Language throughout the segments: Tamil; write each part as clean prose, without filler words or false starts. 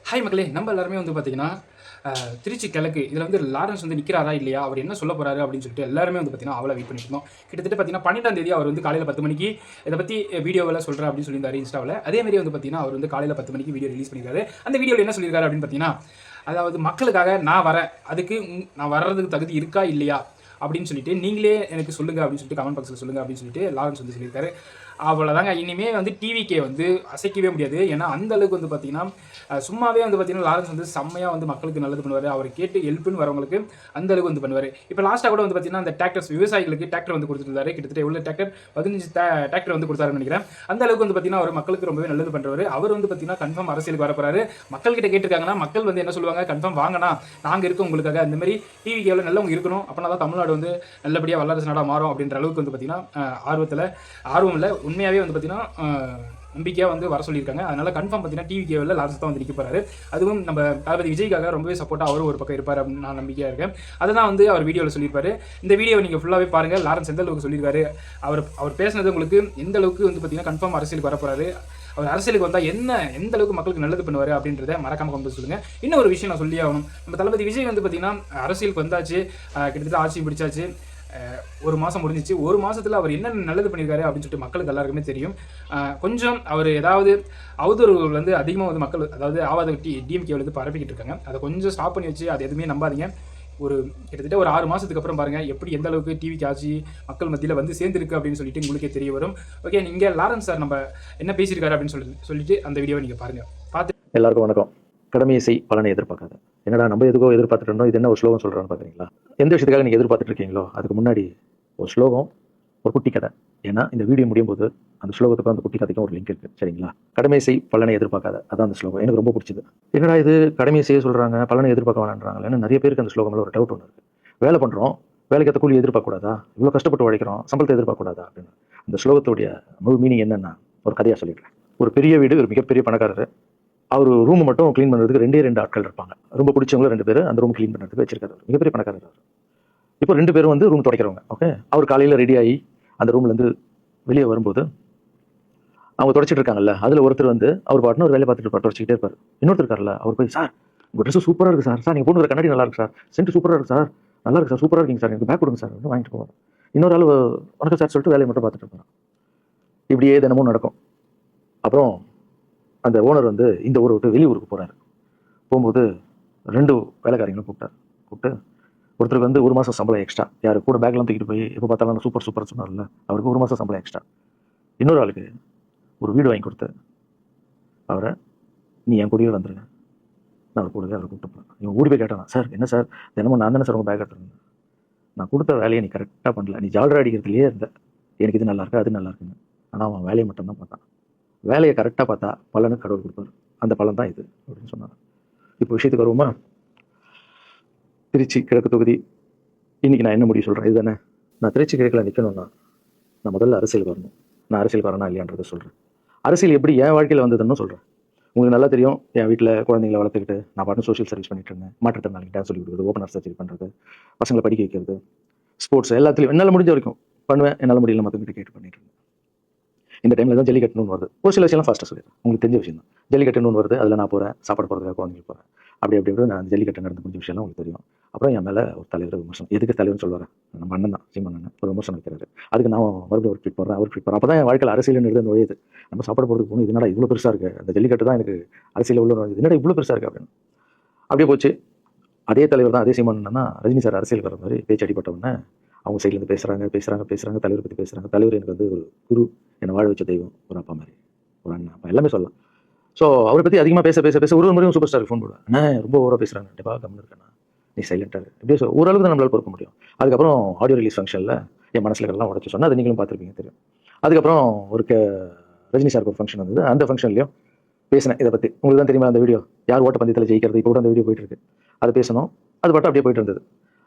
ஹாய் மக்களே, நம்ம எல்லாருமே வந்து பார்த்தீங்கன்னா, திருச்சி கிழக்கு இதில வந்து லாரன்ஸ் வந்து நிற்கிறாரா இல்லையா? அவர் என்ன சொல்ல போறாரு அப்படின்னு சொல்லிட்டு எல்லாருமே வந்து பார்த்தீங்கன்னா, ஆவலா வெயிட் பண்ணிட்டு இருந்தோம். கிட்டத்தட்ட பார்த்தீங்கன்னா 12ஆம் தேதி அவர் வந்து காலையில 10 மணிக்கு இத பத்தி வீடியோவெல்லாம் சொல்றேன் அப்படின்னு சொல்லியிருந்தாரு இன்ஸ்டாவுல. அதே மாரி வந்து பார்த்தீங்கன்னா, அவர் வந்து காலையில 10 மணிக்கு வீடியோ ரிலீஸ் பண்ணியிருக்காரு. அந்த வீடியோல என்ன சொல்லியிருக்காரு அப்படின்னு பார்த்தீங்கன்னா, அதாவது மக்களுக்காக நான் வரேன். அதுக்கு நான் வர்றதுக்கு தகுதி இருக்கா இல்லையா? அப்படின்னு சொல்லிட்டு நீங்களே எனக்கு சொல்லுங்க அப்படின்னு சொல்லிட்டு கமெண்ட் பாக்ஸ்ல சொல்லுங்க அப்படின்னு சொல்லிட்டு லாரன்ஸ் வந்து சொல்லியிருக்காரு. அவ்வளோதாங்க. இனிமே வந்து டிவிக்கே வந்து அசைக்கவே முடியாது. ஏன்னா அந்த அளவுக்கு வந்து பார்த்தீங்கன்னா, சும்மாவே வந்து பார்த்தீங்கன்னா லாரன்ஸ் வந்து செம்மையா வந்து மக்களுக்கு நல்லது பண்ணுவாரு. அவர கேட்டு ஹெல்ப்ன்னு வரவங்களுக்கு அந்த அளவுக்கு வந்து பண்ணுவாரு. இப்போ லாஸ்ட்டா கூட வந்து பார்த்தீங்கன்னா, அந்த டிராக்டர்ஸ் விவசாயிகளுக்கு டிராக்டர் வந்து குடுத்துருந்தாரு. கிட்டத்தட்ட எவ்வளோ டிராக்டர் 15 டிராக்டர் வந்து குடுத்தாருன்னு நினைக்கிறேன். அந்த அளவுக்கு வந்து பார்த்தீங்கன்னா, அவர் மக்களுக்கு ரொம்பவே நல்லது பண்றவரு. அவர் வந்து பார்த்தீங்கன்னா, கன்ஃபார்ம் அரசியலுக்கு வரப்போறாரு. மக்கள் கிட்ட கேட்டிருக்காங்கன்னா, மக்கள் வந்து என்ன சொல்லுவாங்க? கன்ஃபார்ம் வாங்கண்ணா, நாங்க இருக்கோம் உங்களுக்காக. அந்த மாரி டிவிக்கு நல்லவங்க இருக்கணும். அப்பனா தான் தமிழ்நாடு வந்து நல்லபடியா வல்லரசு நாடா மாறும் அப்படின்ற அளவுக்கு வந்து பார்த்தீங்கன்னா, ஆர்வம் இல்ல. உண்மையாவே வந்து பார்த்தீங்கன்னா, நம்பிக்கையா வந்து வர சொல்லியிருக்காங்க. அதனால கன்ஃபார்ம் பார்த்தீங்கன்னா டிவி கேபிள்ல லாரன்ஸ் தான் வந்து நிக்க போறாரு. அதுவும் நம்ம தளபதி விஜய்க்காக ரொம்பவே சப்போர்ட்டா அவரும் ஒரு பக்கம் இருப்பாரு அப்படின்னு நான் நம்பிக்கையா இருக்கேன். அதுதான் வந்து அவர் வீடியோல சொல்லியிருப்பாரு. இந்த வீடியோவை நீங்க ஃபுல்லாவே பாருங்க. லாரன்ஸ் எந்த அளவுக்கு சொல்லியிருக்காரு, அவர் பேசுனது உங்களுக்கு எந்த அளவுக்கு வந்து பார்த்தீங்கன்னா கன்ஃபார்ம் அரசியலுக்கு வரப்போறாரு, அவர் அரசியலுக்கு வந்தா எந்த அளவுக்கு மக்களுக்கு நல்லது பண்ணுவாரு அப்படின்றத மறக்காம கொண்டு வந்து சொல்லுங்க. இன்னும் ஒரு விஷயம் நான் சொல்லியே ஆகணும். நம்ம தளபதி விஜய் வந்து பார்த்தீங்கன்னா அரசியலுக்கு வந்தாச்சு, கிட்டத்தட்ட ஆட்சி பிடிச்சாச்சு. ஒரு மாதம் முடிஞ்சிச்சு. ஒரு மாதத்தில் அவர் என்னென்ன நல்லது பண்ணியிருக்காரு அப்படின்னு சொல்லிட்டு மக்களுக்கு எல்லாருக்குமே தெரியும். கொஞ்சம் அவர் ஏதாவது அவதூறுகள் வந்து அதிகமாக வந்து மக்கள் அதாவது ஆவாத டிஎம்கே வந்து பரப்பிக்கிட்டு இருக்காங்க. அதை கொஞ்சம் ஸ்டாப் பண்ணி வச்சு அது எதுவுமே நம்பாதீங்க. கிட்டத்தட்ட ஒரு 6 மாதத்துக்கு அப்புறம் பாருங்க எப்படி எந்த அளவுக்கு டிவிக்கு ஆச்சு மக்கள் மத்தியில் வந்து சேர்ந்துருக்கு அப்படின்னு சொல்லிட்டு உங்களுக்கே தெரிய வரும். ஓகே, நீங்க லாரன்ஸ் சார் நம்ம என்ன பேசியிருக்காரு அப்படின்னு சொல்லிட்டு அந்த வீடியோவை நீங்க பாருங்க. பார்த்து எல்லாருக்கும் வணக்கம். கடமையை செய், பலனை எதிர்பார்க்காத. என்னடா நம்ம எதுக்கோ எதிர்பார்த்துட்டு இருந்தோம், இது என்ன ஒரு ஸ்லோகம் சொல்றான்னு பாக்குறீங்களா? எந்த விஷயத்துக்காக நீங்க எதிர்பார்த்துட்டு இருக்கீங்களோ அதுக்கு முன்னாடி ஒரு ஸ்லோகம், ஒரு குட்டி கதை. ஏன்னா இந்த வீடியோ முடியும் போது அந்த ஸ்லோகத்துக்கும் அந்த குட்டி கதைக்கும் ஒரு லிங்க் இருக்கு, சரிங்களா? கடமையை செய், பலனை எதிர்பார்க்காத, அதான் அந்த ஸ்லோகம். எனக்கு ரொம்ப பிடிச்சது. என்னடா இது கடமையை செய்ய சொல்றாங்க, பலனை எதிர்பார்க்க வேணான்றாங்களேன்னு நிறைய பேருக்கு அந்த ஸ்லோகம்ல ஒரு டவுட் ஒன்று இருக்கு. வேலை பண்றோம், வேலைக்கு ஏற்ற கூலி எதிர்பார்க்க கூடாதா? இவ்வளவு கஷ்டப்பட்டு உழைக்கிறோம், சம்பளத்தை எதிர்பார்க்க கூடாதா அப்படின்னு. அந்த ஸ்லோகத்துடைய முழு மீனிங் என்னன்னா ஒரு கதையா சொல்லிடுறேன். ஒரு பெரிய வீடு, ஒரு மிகப்பெரிய பணக்காரர். அவர் ரூம் மட்டும் க்ளீன் பண்ணுறதுக்கு 2 ஆட்கள் இருப்பாங்க. ரொம்ப பிடிச்சவங்க 2 பேர் அந்த ரூம் க்ளீன் பண்ணுறதுக்கு வச்சிருக்காரு. மிகப்பெரிய பணக்காரர். இப்போ 2 பேரும் வந்து ரூம் துடைக்கிறவங்க. ஓகே, அவர் காலையில் ரெடி ஆகி அந்த ரூம்லேருந்து வெளியே வரும்போது அவங்க துடைச்சிட்டு இருக்காங்கல்ல, அதில் ஒருத்தர் வந்து அவர் பாட்டுன்னு ஒரு வேலையை பார்த்துட்டு இருப்பார், துடைச்சிக்கிட்டே இருப்பார். இன்னொருத்தர் இருக்கார்ல, அவர் போய் சார் உங்கள் ட்ரெஸ் சூப்பராக இருக்குது சார், சார் நீங்கள் போட்டு கண்ணாடி நல்லா இருக்கு சார், சென்ட் சூப்பராக இருக்கு சார், நல்லா இருக்கு சார், சூப்பராக இருக்கீங்க சார், எனக்கு பேக் கொடுங்க சார் அப்படின்னு வாங்கிட்டு போவார். இன்னொரு ஆள் வணக்கம் சார் சொல்லிட்டு வேலையை மட்டும் பார்த்துட்டு இருப்பார். இப்படியே தினமும் நடக்கும். அப்புறம் அந்த ஓனர் வந்து இந்த ஊரை விட்டு வெளியூருக்கு போறாரு. போகும்போது 2 வேலைக்காரங்களும் கூப்பிட்டு ஒருத்தருக்கு வந்து 1 மாதம் சம்பளம் எக்ஸ்ட்ரா, யாரு கூட பேக்லாம் தூக்கிட்டு போய் எப்போ பார்த்தாலும் சூப்பர் சூப்பர் சொன்னார்ல, அவருக்கு 1 மாதம் சம்பளம் எக்ஸ்ட்ரா. இன்னொரு ஆளுக்கு ஒரு வீடு வாங்கி கொடுத்து அவரை நீ என் கூடவே வந்துருங்க, நான் அவர் கூடவே அவரை கூப்பிட்டு போறேன். இவன் ஓடி போய் கேட்டான், சார் என்ன சார் தினமும் நான் தானே சார் உங்க பேக் எடுத்துருந்தேன், நான் கொடுத்த வேலையை நீ கரெக்டாக பண்ணல, நீ ஜாலரா அடிக்கிறதுலேயே இருந்த, எனக்கு இது நல்லா இருக்கு அது நல்லா இருக்குன்னு. ஆனால் அவன் வேலையை மட்டும் தான் பார்த்தான். வேலையை கரெக்டாக பார்த்தா பலனு கடவுள் கொடுப்பாரு. அந்த பலன் தான் இது அப்படின்னு சொன்னாங்க. இப்போ விஷயத்துக்கு வருவோமா? திருச்சி கிழக்கு தொகுதி இன்னைக்கு நான் என்ன முடிவு சொல்கிறேன் இதுதானே. நான் திருச்சி கிழக்கில் நிற்கணும்னா நான் முதல்ல அரசியல் வரணும். நான் அரசியல் வரணும் இல்லையான்றதை சொல்கிறேன். அரசியல் எப்படி என் வாழ்க்கையில் வந்ததுன்னு சொல்கிறேன். உங்களுக்கு நல்லா தெரியும், என் வீட்டில் குழந்தைங்களை வளர்த்துக்கிட்டு நான் பாட்டு சோஷியல் சர்வீஸ் பண்ணிட்டு இருந்தேன். மாற்றுத்திறனாளிக்கு டான்ஸ் சொல்லி கொடுக்குறது, ஓப்பனர் சர்ஜரி பண்ணுறது, பசங்களை படிக்க வைக்கிறது, ஸ்போர்ட்ஸ் எல்லாத்துலையும் என்னால் முடிஞ்ச வரைக்கும் பண்ணுவேன். என்னால் முடியல மற்றவங்கிட்ட கேட்டு பண்ணிட்டு இருந்தேன். இந்த டைமில் தான் ஜல்லிக்கட்டுன்னு வருது. ஒரு சில விஷயம்லாம் ஃபாஸ்ட்டாக சொல்லிடுறேன், உங்களுக்கு தெரிஞ்ச விஷயம் தான். ஜல்லிக்கட்டுன்னு வருது, அதில் நான் போகிறேன், சாப்பாடு போகிறதுக்காக குழந்தைங்க போகிறேன். அப்படி நான் ஜல்லிக்கட்டு நடந்து முடிஞ்ச விஷயம்லாம் உங்களுக்கு தெரியும். அப்புறம் என் மேலே ஒரு தலைவர் விமர்சனம், எதுக்கு தலைவர்னு சொல்லுவார், நம்ம அண்ணன் தான் சீமான் ஒரு விமர்சனம் வைக்கிறாரு. அதுக்கு நான் மறுபடியும் ஒரு ட்வீட் போடுறேன், அவர் ட்வீட் போடுறேன். அப்போ தான் என் வாழ்க்கையில் அரசியல் எழுத நுழையுது. நம்ம சாப்பாடு போகிறதுக்கு போகணும், இதனால இவ்வளோ பெருசாக இருக்குது, அந்த ஜல்லிக்கட்டு தான் எனக்கு அரசியல் உள்ள நுழையுது, என்னடா இவ்வளோ பெருசாக இருக்குது அப்படின்னு. அப்படியே போச்சு. அதே தலைவர் தான், அதே சீமான் தான் ரஜினி சார் அரசியல் வர மாதிரி பேச்சு அடிப்பட்டவுடனே அவங்க சைட்லேருந்து பேசுகிறாங்க, தலைவரை பற்றி பேசுகிறாங்க. தலைவர் எனக்கு வந்து ஒரு குரு, என்னை வாழ வச்ச தெய்வம், ஒரு அப்பா மாதிரி, ஒரு அண்ணன் அப்பா எல்லாமே சொல்லலாம். ஸோ அவரை பற்றி அதிகமாக பேச ஒரு முறையும் சூப்பர் ஸ்டாருக்கு ஃபோன் போடுவேன், அண்ணா ரொம்ப ஓவராக பேசுகிறாங்க, கண்டிப்பாக கம்மி இருக்கேண்ணா, நீ சைலண்டாக இப்படியே ஓரளவுக்கு தான் நம்மளால் பொறுக்க முடியும். அதுக்கப்புறம் ஆடியோ ரிலீஸ் ஃபங்க்ஷனில் என் மனசில் எல்லாம் உடச்சி சொன்னால் அதை நீங்களும் பார்த்துருப்பீங்க, தெரியும். அதுக்கப்புறம் ஒரு ரஜினி சாருக்கு ஒரு ஃபங்க்ஷன் வந்தது. அந்த ஃபங்க்ஷன்லையும் பேசினேன் இதை பற்றி. உங்களுக்கு தான் தெரியுமா அந்த வீடியோ, யார் ஓட்ட பந்தயத்தில் ஜெயிக்கிறது, இப்போ கூட அந்த வீடியோ போயிட்டு இருக்கு. அது பேசணும், அது பாட்டு அப்படியே போயிட்டு இருந்தது.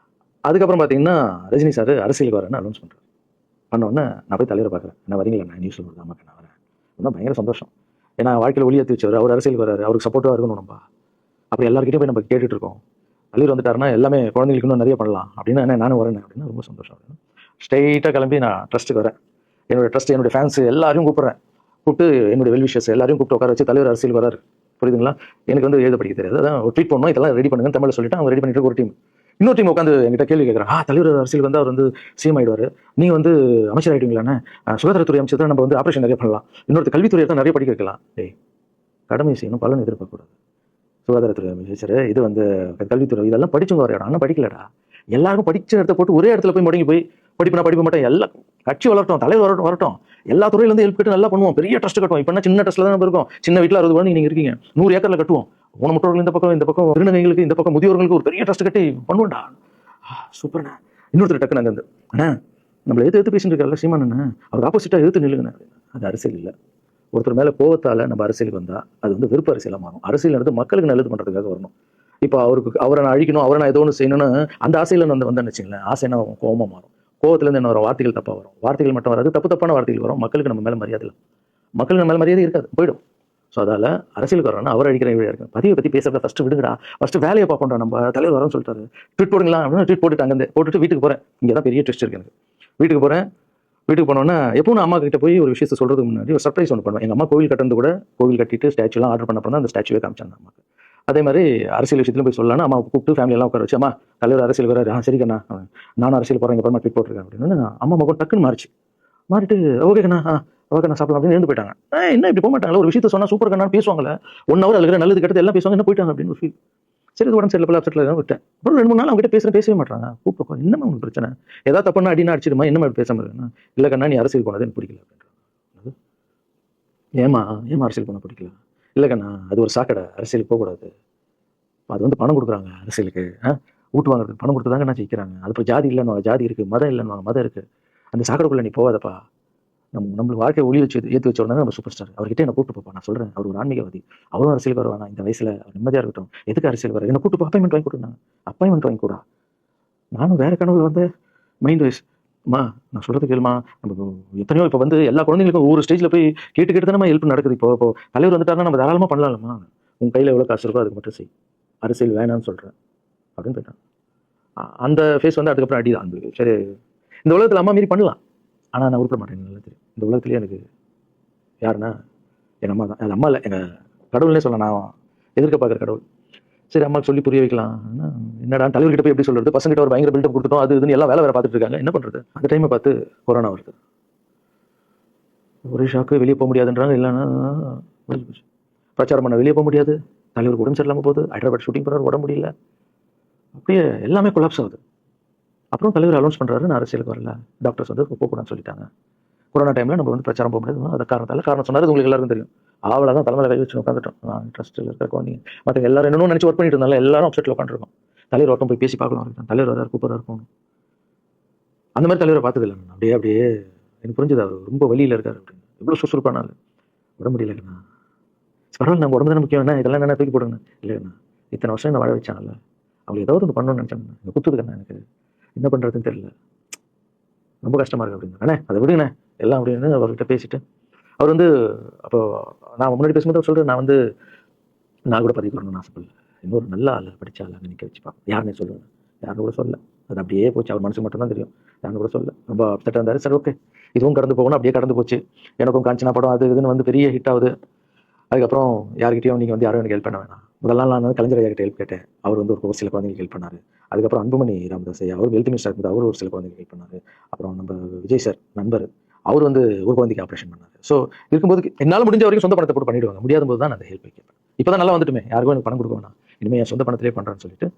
அதுக்கப்புறம் பார்த்தீங்கன்னா ரஜினி சார் அரசியலுக்கு வரேன்னு அனௌன்ஸ் பண்ணுறாரு. பண்ணோடனே நான் போய் தலைவரை பார்க்குறேன், என்ன வரீங்களா, நான் நியூஸில் வருது, ஆமாக்கா நான் வரேன். இன்னும் பயங்கர சந்தோஷம். ஏன்னா வாழ்க்கையில் ஒளியேற்றி வச்சவர், அவர் அரசியலுக்கு வராரு, அவருக்கு சப்போர்ட்டாக இருக்கணும் நம்ம. அப்படி எல்லாருக்கிட்டே போய் நம்ம கேட்டுட்டு இருக்கோம். தலைவர் வந்துட்டாருன்னா எல்லாமே குழந்தைங்களுக்கு இன்னும் நிறைய பண்ணலாம் அப்படின்னு, என்ன நானும் வரேன் அப்படின்னா ரொம்ப சந்தோஷம் அப்படின்னு ஸ்ட்ரெயிட்டாக கிளம்பி நான் ட்ரஸ்ட்டுக்கு வரேன். என்னோட ட்ரஸ்ட், என்னுடைய ஃபேன்ஸ் எல்லாரையும் கூப்பிட்றேன். கூப்பிட்டு என்னுடைய வெல்விஷர்ஸ் எல்லாரையும் கூப்பிட்டு உட்கார வச்சு தலைவர் அரசியலுக்கு வராரு. புரியுதுங்களா? எனக்கு வந்து எழுத படிக்க தெரியாது. அதான் ஒரு ட்வீட் பண்ணணும், இதெல்லாம் ரெடி பண்ணுங்கன்னு தமிழ்ல சொல்லிட்டு அவங்க ரெடி பண்ணிட்டு ஒரு டீம். இன்னொரு டீம் உட்காந்து என்கிட்ட கேள்வி கேட்குறாங்க. தலைவர் அரசியல் வந்து அவர் வந்து சிஎம் ஆயிடுவாரு, நீங்க வந்து அமைச்சர் ஆயிடுவீங்களாண்ணே, சுகாதாரத்துறை அமைச்சர் தான் நம்ம வந்து ஆபரேஷன் நிறைய பண்ணலாம், இன்னொரு கல்வித்துறையை தான் நிறைய படிக்க வைக்கலாம். கடமை செய்யணும், பலன் எதிர்பார்க்கக்கூடாது. சுகாதாரத்துறை அமைச்சர், இது வந்து கல்வித்துறை, இதெல்லாம் படிச்சவங்க வர இடம். ஆனால் படிக்கலடா. எல்லாருக்கும் படிச்ச இடத்த போட்டு ஒரே இடத்துல போய் முடங்கி போய் படிப்புனா படிக்க மாட்டேன், எல்லாம் கட்சி வளரட்டும், தலைவர் வரட்டும், எல்லா துறையிலேருந்து ஹெல்ப் கேட்டு நல்லா பண்ணுவோம், பெரிய ட்ரஸ்ட் கட்டுவோம். இப்போ சின்ன ட்ரஸ்ட்ல தான் நம்ம இருக்கோம், சின்ன வீட்டில் 60 குழந்தை நீங்க இருக்கீங்க, 100 ஏக்கர்ல கட்டுவோம். ஊனமுற்றோர்கள் இந்த பக்கம் திருநங்கைகளுக்கு, இந்த பக்கம் முதியோர்களுக்கு ஒரு பெரிய ட்ரஸ்ட் கட்டி பண்ணுவோம்டா. சூப்பர்ண்ணா. இன்னொருத்தர் டக்குன்னு அங்கே அண்ணா நம்மளை எடுத்து பேசிட்டு இருக்காருல்ல சீமான் அண்ணா, அவருக்கு ஆப்போசிட்டாக எடுத்து நில்லுங்கண்ணா. அது அரசியல் இல்லை. ஒருத்தர் மேலே கோவத்தால் நம்ம அரசியலுக்கு வந்தால் அது வந்து வெறுப்பு அரசியலாக மாறும். அரசியல் நடந்து மக்களுக்கு நல்லது பண்ணுறதுக்காக வரணும். இப்போ அவரை நான் அழிக்கணும், அவரை நான் ஏதோ ஒன்று செய்யணும்னு அந்த ஆசையில் வந்தேன்னு வச்சுங்களேன், ஆசைன்னா கோவமாக மாறும். கோவத்துலேருந்து என்ன வரும், வார்த்தைகள் தப்பாக வரும். வார்த்தைகள் மட்டும் வராது, தப்பான வார்த்தைகள் வரும். மக்களுக்கு நம்ம மேலே மரியாதை இல்லை, மக்களுக்கு நம்ம மேலே மரியாதை இருக்காது, போயிடும். ஸோ அதால் அரசியலுக்கு வரணும்னா அவர் அடிக்கிற வழியாக இருக்கு. பதிவை பற்றி பேசுகிறத ஃபஸ்ட்டு விடுங்கடா, ஃபஸ்ட்டு வேலையை பார்ப்போம்டா. நம்ம தலைவர் வரோன்னு சொல்லிட்டாரு, ட்வீட் போடுங்களா அப்படின்னு ட்வீட் போட்டுட்டு அங்கேருந்து போட்டுட்டு வீட்டுக்கு போகிறேன். இங்கே தான் பெரிய ட்விஸ்ட் இருக்கு எனக்கு. வீட்டுக்கு போகிறேன். வீட்டுக்கு போனோன்னா எப்பவும் நான் அம்மா கிட்ட போய் ஒரு விஷயத்தை சொல்கிறதுக்கு முன்னாடி ஒரு சர்ப்ரைஸ் ஒன்று பண்ணுவேன். எங்கள் அம்மா கோவில் கட்டுறது கூட, கோவில் கட்டிட்டு ஸ்டாச்சுலாம் ஆர்டர் பண்ண தான் அந்த ஸ்டாச்சுவே காமிச்சாங்க அம்மாக்கு. அதே மாதிரி அரசியல் விஷயத்துலையும் போய் சொல்லலாம்னா அம்மா கூப்பிட்டு ஃபேமிலியெல்லாம் உட்கார வச்சு, அம்மா தலைவர் அரசியல் வராரு, சரி கண்ணா நானும் அரசியல் போகிறேன், அப்புறமா ட்வீட் போட்டிருக்கேன் அப்படின்னு அம்மா முகம் டக்குன்னு மாறிட்டு ஓகே கண்ணா ஓகே நான் சாப்பிடலாம் அப்படின்னு எழுந்து போயிட்டாங்க. என்ன இப்படி போக மாட்டாங்களா, ஒரு விஷயத்த சொன்னால் சூப்பர் கண்ணா பேசுவாங்களே, 1 hour அதுக்கு நல்லது கெட்டது எல்லாம் பேசுவாங்க, என்ன போயிட்டாங்க அப்படின்னு ஒரு ஃபீல். சரி உடம்பு சரியில்லை போல அப்செட்டில் விட்டேன். அப்புறம் 2-3 நாள் அவங்க கிட்ட பேசவே மாட்டாங்க. கூப்பிட்டு என்னமா உங்களுக்கு பிரச்சனை, ஏதாவது தப்புனா அடினா அடிச்சிடுமா, என்னமா பேச முடியுதுன்னா, இல்லை கண்ணா நீ அரசியல் போனது எனக்கு பிடிக்கல அப்படின்றாங்க. ஏமா அரசியல் பண்ண பிடிக்கல? இல்லை கண்ணா அது ஒரு சாக்கடை, அரசியலுக்கு போகக்கூடாது. அது வந்து பணம் கொடுக்குறாங்க அரசியலுக்கு, ஊட்டு வாங்குறதுக்கு பணம் கொடுத்து தாங்க நான் ஜெயிக்கிறாங்க. அது இப்போ ஜாதி இல்லைன்னு ஜாதி இருக்குது, மதம் இல்லைன்னு மதம் இருக்குது. அந்த சாக்கடைக்குள்ளே நீ போகாதப்பா. நம்மளுக்கு வாழ்க்கையை ஒளி வச்சு ஏற்றி வச்ச உடனே நம்ம சூப்பர் ஸ்டார் அவர்கிட்ட என்ன கூப்பிட்டு போப்பா. நான் சொல்கிறேன், அவர் ஒரு ஆன்மீகவாதி, அவரும் அரசியலுக்கு வருவானா இந்த வயசில், அவர் நிம்மதியாக இருக்கட்டும், எதுக்கு அரசியல் வர என்ன கூப்பிட்டு அப்பாயின்மெண்ட் வாங்கி கொடுங்க. அப்பாயின்மெண்ட் வாங்கி கூடா. நானும் வேறு கனவுல வந்து மைண்ட் வைஸ் அம்மா நான் சொல்கிறது கேளுமா, நம்ம எத்தனையோ இப்போ வந்து எல்லா குழந்தைங்களுக்கும் ஒவ்வொரு ஸ்டேஜில் போய் கேட்டு தானே ஹெல்ப் நடக்குது. இப்போ தலைவர் வந்துட்டாருன்னா நம்ம தாராளமாக பண்ணலாம்மா, உங்கள் கையில் எவ்வளோ காசு இருக்கோ அதுக்கு மட்டும் செய், அரசியல் வேணான்னு சொல்கிறேன் அப்படின்னு போயிட்டான். அந்த ஃபேஸ் வந்து அதுக்கப்புறம் அடி தான். சரி இந்த உலகத்தில் அம்மா மீறி பண்ணலாம், ஆனால் நான் உருப்பட மாட்டேன். நல்லா தெரியும் இந்த உலகத்துலேயே எனக்கு யாருன்னா எங்கள் அம்மா தான். அது அம்மா இல்லை, எங்கள் கடவுள்னே சொல்ல, நான் எதிர்க்க பார்க்குற கடவுள். சரி அம்மாவுக்கு சொல்லி புரிய வைக்கலாம், என்னடா தலைவர்கிட்ட போய் எப்படி சொல்கிறது, பசங்கிட்ட ஒரு பயங்கர பில்டப் கொடுத்துட்டோம், அது இதுன்னு எல்லாம் வேலை பார்த்துட்டு இருக்காங்க, என்ன பண்ணுறது. அந்த டைமை பார்த்து கொரோனா வருது, ஒரே ஷாக்கு, வெளியே போக முடியாதுன்றாங்க. இல்லைன்னா பிரச்சாரம் பண்ண வெளியே போக முடியாது, தலைவருக்கு உடம்பு சரியில்லாமல் போகுது, ஹைதராபாத் ஷூட்டிங் பண்ணுறாரு, உடம்பு முடியல, அப்படியே எல்லாமே கொலாப்ஸ் ஆகுது. அப்புறம் தலைவர் அனௌன்ஸ் பண்ணுறாரு நான் அரசியலுக்கு வரல, டாக்டர்ஸ் வந்து போகக்கூடாதுன்னு சொல்லிட்டாங்க. கொரோனா டைமில் நம்ம வந்து பிரச்சாரம் போக முடியாது, அது காரணம் சொன்னார், உங்களுக்கு எல்லாருக்கும் தெரியும். ஆவலாக தான் தலைமையில் கை வச்சு உட்காந்துட்டோம். நான் ட்ரஸ்ட்டில் இருக்கிற குழந்தைங்க மற்ற எல்லாரும் என்னென்னு நினச்சி ஒர்க் பண்ணிட்டு இருந்தாலும் எல்லாரும் அப்செட்டில் உட்காந்துருக்கோம். தலைவர் ஒருத்தம் போய் பேசி பார்க்கலாம், தலைவர் வராரு கூப்பிட்றா இருக்கும். அந்த மாதிரி தலைவரை பார்த்ததில்லை நான். அப்படியே எனக்கு புரிஞ்சுது, அவர் ரொம்ப வழியில் இருக்கார் அப்படின்னு. எவ்வளோ சுறுசுறுப்பானாலும் உடம்பு முடியலண்ணா. பரவாயில்ல, நம்ம உடம்பு தானே முக்கியம், என்ன இதெல்லாம் என்ன தூக்கி போடுங்க. இல்லைண்ணா இத்தனை வருஷம் என்ன வாழ வச்சாங்கல்ல, அவங்க ஏதாவது ஒன்று பண்ணணும்னு நினச்சாங்கண்ணா, இங்கே குத்துதுக்கண்ணா, எனக்கு என்ன பண்ணுறதுன்னு தெரியல, ரொம்ப கஷ்டமாக இருக்குது அப்படின்னு. அண்ணே அதை விடுங்கண்ணே எல்லாம் அப்படின்னு அவர்கிட்ட பேசிட்டு, அவர் வந்து அப்போ நான் முன்னாடி பேசும்போது அவர் சொல்கிறேன், நான் கூட பதிவு வரணும்னு ஆசைப்படல, இன்னொரு நல்ல ஆள் படித்த ஆள் அங்கே நிற்க வச்சு பார்ப்பேன், யாருன்னே சொல்லுவேன், யாரும் கூட சொல்ல. அது அப்படியே போச்சு, அவர் மனசுக்கு மட்டும் தான் தெரியும், யாரும் கூட சொல்ல. ரொம்ப அப்செட்டாக இருந்தார். சரி ஓகே இதுவும் கடந்து போகணும், அப்படியே கடந்து போச்சு. எனக்கும் காஞ்சனா படம் அது இதுன்னு வந்து பெரிய ஹிட் ஆகுது. அதுக்கப்புறம் யார்கிட்டையும் நீங்கள் வந்து யாரும் எனக்கு ஹெல்ப் பண்ண வேணாம். முதல் நாள் நான் வந்து கலைஞர் ஐயா கிட்ட ஹெல்ப் கேட்டேன், அவர் வந்து ஒரு சில குழந்தைங்களுக்கு ஹெல்ப் பண்ணார். அதுக்கப்புறம் அன்புமணி ராமதாஸ் ஐயா, அவர் ஹெல்த் மினிஸ்டர் இருந்தார், அவர் ஒரு சில குழந்தைங்களுக்கு ஹெல்ப் பண்ணார். அப்புறம் நம்ம விஜய் சார் நண்பர், அவர் வந்து ஒரு குழந்தைக்கு ஆப்ரேஷன் பண்ணார். ஸோ இருக்கும்போது என்னால் முடிஞ்ச வரைக்கும் சொந்த பணத்தை போட்டு பண்ணிவிடுவாங்க, முடியாத போது தான் நான் அந்த ஹெல்ப் கேட்பேன். இப்போ தான் நல்லா வந்துட்டுமே, யாருக்கும் எனக்கு பணம் கொடுக்க வேணாம், இனிமேல் என் சொந்த பணத்திலே பண்ணுறேன்னு சொல்லிட்டு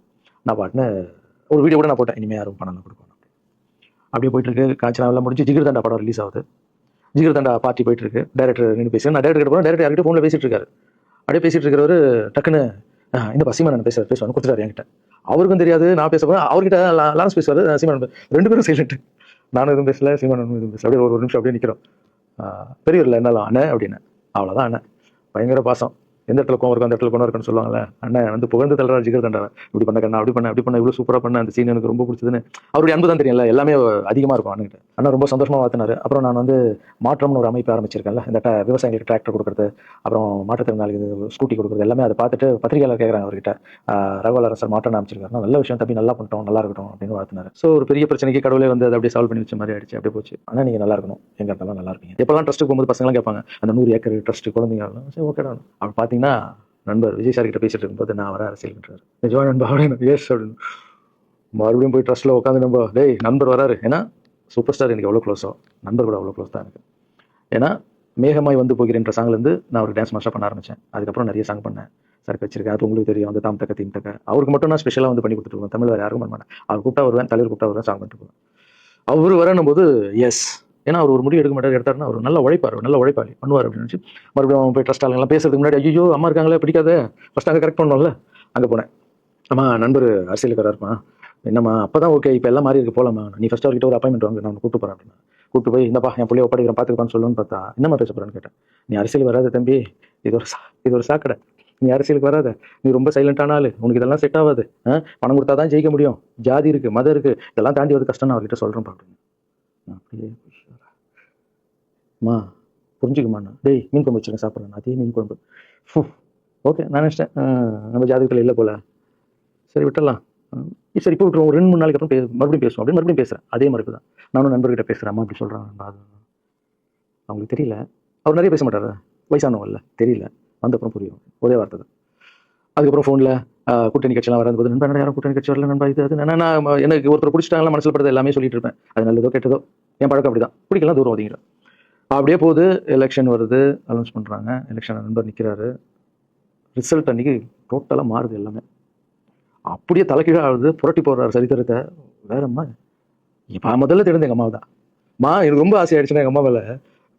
நான் பாட்டுன்னு ஒரு வீடியோ கூட நான் போட்டேன், இனிமேல் யாரும் பணம் கொடுக்கணும். அப்படியே போயிட்டு இருக்கு. காஞ்சனாவெல்லாம் முடிஞ்சு ஜிகிர்தண்டா படம் ரிலீஸ் ஆகுது. ஜிகிர்தண்டா பார்ட்டி போயிட்டு இருக்கு. டேரக்டர் நின்று பேசுகிறேன், நான் டேரக்டர் கிட்ட போகிறேன், டேரக்டர் யார்கிட்ட ஃபோனில் பேசிட்டு இருக்காரு. அப்படியே பேசிட்டு இருக்கிறவர் டக்குன்னு இந்த சீமானன் பேசுவார் கொடுத்துட்டாரு என்கிட்ட. அவருக்கும் தெரியாது நான் பேச போகிறேன், அவர்கிட்ட லான்ஸ் பேசுவார் சீமானன். 2 பேரும் சைலண்ட், நானும் எதுவும் பேசல, சீமானன் எதுவும் பேசல. அப்படியே ஒரு நிமிஷம் அப்படியே நிற்கிறோம். பெரியவரில் என்னாலும் அண்ணன் அப்படின்னு, அவ்வளோதான் அண்ணன். பயங்கர பாசம், எந்த இடத்துல கோவம் இருக்கும் அந்த இடத்துல கோவம் இருக்குன்னு சொல்லுவாங்கல்ல. அண்ணன் வந்து புகழ்ந்து தள்ளுறாரு ஜிகிர்தண்டா, இப்படி பண்ண கண்ணா, அப்படி பண்ண இவ்வளோ சூப்பராக பண்ண, அந்த சீன் எனக்கு ரொம்ப பிடிச்சதுன்னு. அவருடைய அன்பு தான் தெரியல, எல்லாமே அதிகமாக இருக்கும் அண்ணன்கிட்ட. அண்ணன் ரொம்ப சந்தோஷமாக வாழ்த்தினாரு. அப்புறம் நான் வந்து மாற்றம்னு ஒரு அமைப்பு ஆரம்பிச்சிருக்கேன்ல, இந்த விவசாயிகளுக்கு டிராக்டர் கொடுக்குறது, அப்புறம் மாற்றுத்திறனாளிகளுக்கு ஸ்கூட்டி கொடுக்குறது, எல்லாமே அதை பார்த்துட்டு பத்திரிகையாளர் கேட்குறாங்க அவர்கிட்ட, ரகுவலரன் சார் மாற்றம் அமைச்சிருக்காரு, நல்ல விஷயம் தம்பி, நல்லா பண்ணிட்டோம், நல்லா இருக்கட்டும் அப்படின்னு வாழ்த்தினாரு. ஸோ ஒரு பெரிய பிரச்சனைக்கு கடவுளே வந்து அதை அப்படியே சால்வ் பண்ணி வச்ச மாதிரி ஆயிடுச்சு. அப்படியே போச்சு. ஆனால் நீங்கள் நல்லா இருக்கணும், எங்கே இருந்தாலும் நல்லா இருப்பீங்க. எப்போல்லாம் ட்ரஸ்ட்டுக்கு போகும்போது பசங்களாம் கேட்பாங்க, அந்த 100 ஏக்கர் ட்ரஸ்ட்டு குழந்தைங்க, சரி ஓகேடா. அப்படி பார்த்தீங்கன்னா நண்பர் விஜய் சார் கிட்ட பேசிட்டு இருக்கும்போது நான் வர அரசியல்ன்றார். நிஜமா நண்பா அப்படின்னு எஸ் அப்படின்னு மறுபடியும் போய் ட்ரஸ்ட்டில் உட்காந்து நம்ம டேய் நண்பர் வராரு. ஏன்னா சூப்பர் ஸ்டார் எனக்கு எவ்வளோ க்ளோஸோ நண்பர் கூட அவ்வளோ க்ளோஸ் தான் எனக்கு. ஏன்னா மேகமாய் வந்து போகிறேன்ற சாங்லேருந்து நான் ஒரு டான்ஸ் மாஸ்டர் பண்ண ஆரம்பித்தேன். அதுக்கப்புறம் நிறைய சாங் பண்ணேன். சரக்கு வச்சிருக்கேன், அது உங்களுக்கு தெரியும். அந்த தாம் தக்க தீம் தக்க அவருக்கு மட்டும் நான் ஸ்பெஷலாக வந்து பண்ணி கொடுத்துருவேன். தமிழ் வேறு யாருக்கும் பண்ண மாட்டேன். அவர் கூப்பிட்டா வருவேன், தலைவர் கூப்பிட்டா வருவேன், சாங் பண்ணிட்டு போவேன். அவர் வரணும் போது எஸ், ஏன்னா அவர் ஒரு முடிவு எடுக்க மாட்டார். எடுத்தாருன்னா அவர் நல்ல உழைப்பார், நல்ல உழைப்பாளி பண்ணுவார் அப்படின்னு நினச்சி மறுபடியும் அவன் போய் ட்ரஸ்ட் ஆளுங்கெல்லாம் பேசுறதுக்கு முன்னாடி ஐயோ அம்மா இருக்காங்களே பிடிக்காத ஃபஸ்ட் அங்கே கரெக்ட் பண்ணோம்ல, அங்கே போனேன். அம்மா நண்பர் அரசியலுக்கு வராருமா, என்னம்மா அப்போ தான் ஓகே, இப்போ எல்லாம் மாறி இருக்கு போகலாமா, நீ ஃபஸ்ட் அவர்கிட்ட ஒரு அப்பாயின்மெண்ட் வாங்க, நான் கூப்பிட்டு போகிறேன் அப்படின்னா. கூப்பிட்டு போய் இந்தப்பா என் பிள்ளைய ஒப்படைக்கிறேன் பார்த்துக்கப்பான்னு சொல்லணும்னு பார்த்தா என்னம்மா பேச போகிறேன்னு கேட்டேன். நீ அரசியல் வராத தம்பி, இது ஒரு சாக்கடை, நீ அரசியலுக்கு வராத, நீ ரொம்ப சைலண்டான ஆளு, உனக்கு இதெல்லாம் செட் ஆகாது, பணம் கொடுத்தா தான் ஜெயிக்க முடியும், ஜாதி இருக்குது மதம் இருக்குது, இதெல்லாம் தாண்டி வந்து கஷ்டம் நான் அவர்கிட்ட சொல்கிறேன் அப்படின்னு. அப்படியே அம்மா புரிஞ்சுக்குமாண்ணா, டேய் மீன் குழம்பு வச்சுருக்கேன் சாப்பிட்றேன், அதே மீன் குழம்பு ஓகே நான் நினச்சிட்டேன் நம்ம ஜாதகத்தில் இல்லை போல, சரி விட்டுடலாம், சரி இப்போ விட்டுருவோம், ஒரு 2-3 நாளைக்கு அப்புறம் மறுபடியும் பேசுவோம் அப்படின்னு மறுபடியும் பேசுகிறேன். அதே மாதிரி தான் நானும் நண்பர்கிட்ட பேசுகிறேன். அம்மா அப்படி சொல்கிறாங்க, அது அவங்களுக்கு தெரியல, அவர் நிறைய பேச மாட்டார், வயசானவங்கல்ல தெரியல, வந்தப்புறம் புரியும், ஒரே வார்த்தை தான். அதுக்கப்புறம் ஃபோனில் கூட்டணி கட்சியெல்லாம் வரும்போது நண்பா யாரும் கூட்டணி கட்சி வரல நண்பா, இது அது நான் எனக்கு ஒருத்தர் பிடிச்சிட்டாங்களா மனசில் படுறது எல்லாமே சொல்லிட்டு இருப்பேன். அது நல்லதோ கெட்டதோ என் பழக்கம் அப்படி தான், பிடிக்கலாம் தூரம் ஒதுங்கிற. அப்படியே போகுது, எலெக்ஷன் வருது, அனௌன்ஸ் பண்ணுறாங்க, எலெக்ஷன் நண்பர் நிற்கிறாரு, ரிசல்ட் அன்றைக்கி டோட்டலாக மாறுது எல்லாமே, அப்படியே தலைக்கீழாக ஆகுது, புரட்டி போடுறாரு சரித்திரத்தை. வேறம்மா இப்போ முதல்ல தெரிஞ்ச எங்கள் அம்மாவை தான். எனக்கு ரொம்ப ஆசை ஆயிடுச்சுன்னா எங்கள் அம்மா மேலே,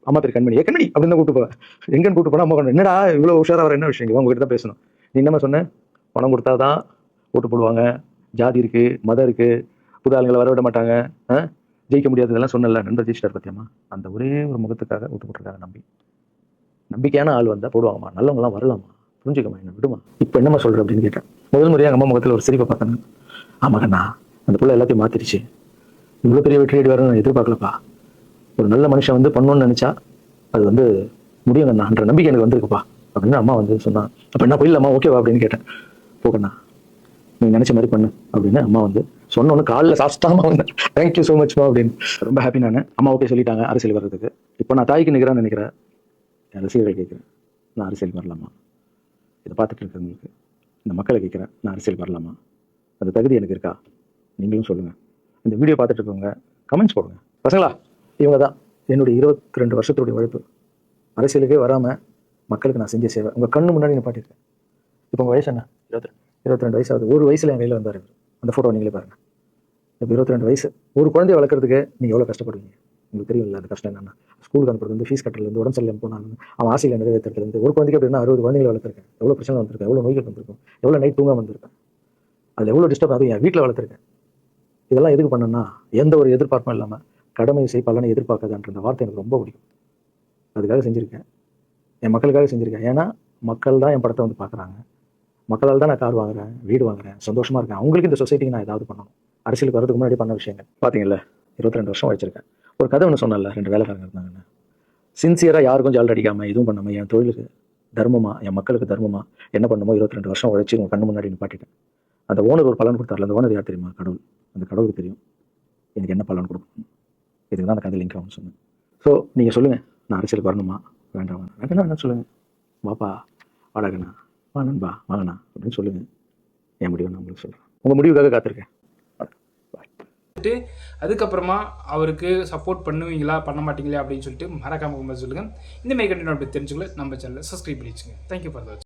அம்மா பேர் கண்மணி, கண்மணி அப்படின்னு தான் கூப்பிட்டு போவேன். எங்கன்னு கூப்பிட்டு போனால் அம்மா கொண்டு என்னடா இவ்வளோ உஷாராக வர, என்ன விஷயம் உங்ககிட்ட தான் பேசணும், நீ என்னம்மா சொன்னேன், பணம் கொடுத்தா தான் ஓட்டு போடுவாங்க, ஜாதி இருக்குது மதம் இருக்குது, புது ஆளுங்களை வரவிட மாட்டாங்க, ஜெயிக்க முடியாது, இதெல்லாம் சொன்னல, நண்பர் ஜெயிச்சிட்டார் பற்றியம்மா, அந்த ஒரே ஒரு முகத்துக்காக ஓட்டு போட்டுருக்காங்க. நம்பிக்கையான ஆள் வந்தால் போடுவாங்கம்மா, நல்லவங்களாம் வரலாமா, புரிஞ்சுக்கம்மா, என்ன விடுமா. இப்போ என்னம்மா சொல்கிற அப்படின்னு கேட்டேன். முதல் முறையாக எங்கள் அம்மா முகத்தில் ஒரு சிரிப்பை பார்த்தேன். ஆமாங்கண்ணா அந்த பிள்ளை எல்லாத்தையும் மாற்றிடுச்சு, இவ்வளோ பெரிய வெற்றி வரணும்னு நான் எதிர்பார்க்கலப்பா, ஒரு நல்ல மனுஷன் வந்து பண்ணணும்னு நினச்சா அது வந்து முடியுங்கண்ணான்ற நம்பிக்கை எனக்கு வந்திருக்குப்பா அப்படின்னு அம்மா வந்து சொன்னான். அப்போ என்ன போயிடலாமா, ஓகேவா அப்படின்னு கேட்டேன். போகண்ணா நீ நினச்ச மாதிரி பண்ணு அப்படின்னு அம்மா வந்து சொன்னோன்னு காலில் சாஸ்தாமா வந்தேன். தேங்க்யூ ஸோ மச்மா அப்படின்னு. ரொம்ப ஹாப்பி நான். அம்மா ஓகே சொல்லிட்டாங்க அரசியல் வர்றதுக்கு. இப்போ நான் தாய்க்கு நிற்கிறேன்னு நினைக்கிறேன், ரசிகர்கள் கேட்குறேன், நான் அரசியல் வரலாமா, இதை பார்த்துட்டு இருக்கிறவங்களுக்கு இந்த மக்களை கேட்குறேன், நான் அரசியல் வரலாமா, அந்த தகுதி எனக்கு இருக்கா, நீங்களும் சொல்லுங்கள். இந்த வீடியோ பார்த்துட்டு இருக்கவங்க கமெண்ட்ஸ் போடுங்க. பசங்களா இவங்க தான் என்னுடைய 22 வருஷத்துடைய உழைப்பு, அரசியலுக்கே வராமல் மக்களுக்கு நான் செஞ்ச சேவை உங்கள் கண்ணு முன்னாடி நிப்பாட்டிருக்கேன். இப்போ உங்கள் வயசு என்ன, 22 வயசு ஆகுது. ஒரு வயசில் என் கையில் வந்தார் இவர், அந்த ஃபோட்டோ நீங்களே பாருங்கள். இப்போ 22 வயசு, ஒரு குழந்தைய வளர்க்குறதுக்கு நீங்கள் எவ்வளோ கஷ்டப்படுவீங்க உங்களுக்கு தெரியும் இல்லை, அந்த கஷ்டம் என்னென்னா ஸ்கூலுக்கு அனுப்புறது, ஃபீஸ் கட்டுறதுலேருந்து, உடம்பு சரியில்லாமல் போனாலும் அவன் ஆசையில் நிறைவேற்றுறதுலேருந்து, ஒரு குழந்தைக்கு அப்படின்னா 60 குழந்தைகளை வளர்த்துருக்கேன், எவ்வளோ பிரச்சனை வந்திருக்கேன், எவ்வளோ நோய்கள் வந்திருக்கும், எவ்வளோ நைட் தூங்க வந்திருக்கேன், அதில் எவ்வளோ டிஸ்டர்ப் ஆகும், என் வீட்டில் வளர்த்துருக்கேன். இதெல்லாம் எதுக்கு பண்ணணும்னா எந்த ஒரு எதிர்பார்ப்பும் இல்லாமல் கடமை செய் பலனை எதிர்பார்க்காதான்ற அந்த வார்த்தை எனக்கு ரொம்ப பிடிக்கும். அதுக்காக செஞ்சுருக்கேன், என் மக்களுக்காக செஞ்சுருக்கேன். ஏன்னா மக்கள் தான் என் படத்தை வந்து பார்க்குறாங்க, மக்களால் தான் நான் கார் வாங்குறேன், வீடு வாங்குறேன், சந்தோஷமாக இருக்கேன். அவங்களுக்கு இந்த சொசைட்டிக்கு நான் ஏதாவது பண்ணணும். அரசியலுக்கு வரதுக்கு முன்னாடி பண்ண விஷயங்கள் பார்த்தீங்கல்ல, 22 வருஷம் வச்சிருக்கேன். ஒரு கதை ஒன்று சொன்னல, 2 வேலைக்காரங்க இருந்தாங்கன்னு, சின்சியராக யாருக்கும் ஜால் அடிக்காமல் இதுவும் பண்ணாமல் என் தொழிலுக்கு தர்மமாக, என் மக்களுக்கு தர்மமாக என்ன பண்ணுமோ 22 வருஷம் உழைச்சி உங்கள் கண்ணு முன்னாடி நிப்பாட்டிட்டேன். அந்த ஓனர் ஒரு பலன் கொடுத்தார்ல, அந்த ஓனர் யார் தெரியுமா, கடவுள். அந்த கடவுளுக்கு தெரியும் எனக்கு என்ன பலன் கொடுக்கணும். இதுக்கு தான் அந்த கதை லிங்க் ஆகும்னு சொன்னேன். ஸோ நீங்கள் சொல்லுங்கள், நான் அரசியலுக்கு வரணுமா வேண்டாம், வேண்டாம் என்ன சொல்லுங்கள், வாப்பா வாடகண்ணா, வா நண்பா வாங்கண்ணா அப்படின்னு சொல்லுங்கள். என் முடிவை நான் உங்களுக்கு சொல்கிறேன், உங்கள் முடிவுக்காக காத்திருக்கேன். அதுக்கப்புறமா அவருக்கு சப்போர்ட் பண்ணுவீங்களா பண்ண மாட்டீங்களா அப்படின்னு சொல்லிட்டு மறக்காம சொல்லுங்கள். இந்த மாதிரி கண்டினியூ அப்படி தெரிஞ்சுக்கல நம்ம சேனலை சப்ஸ்கிரைப் பண்ணி வச்சுங்க. தேங்க்யூ ஃபார் வாட்சிங்.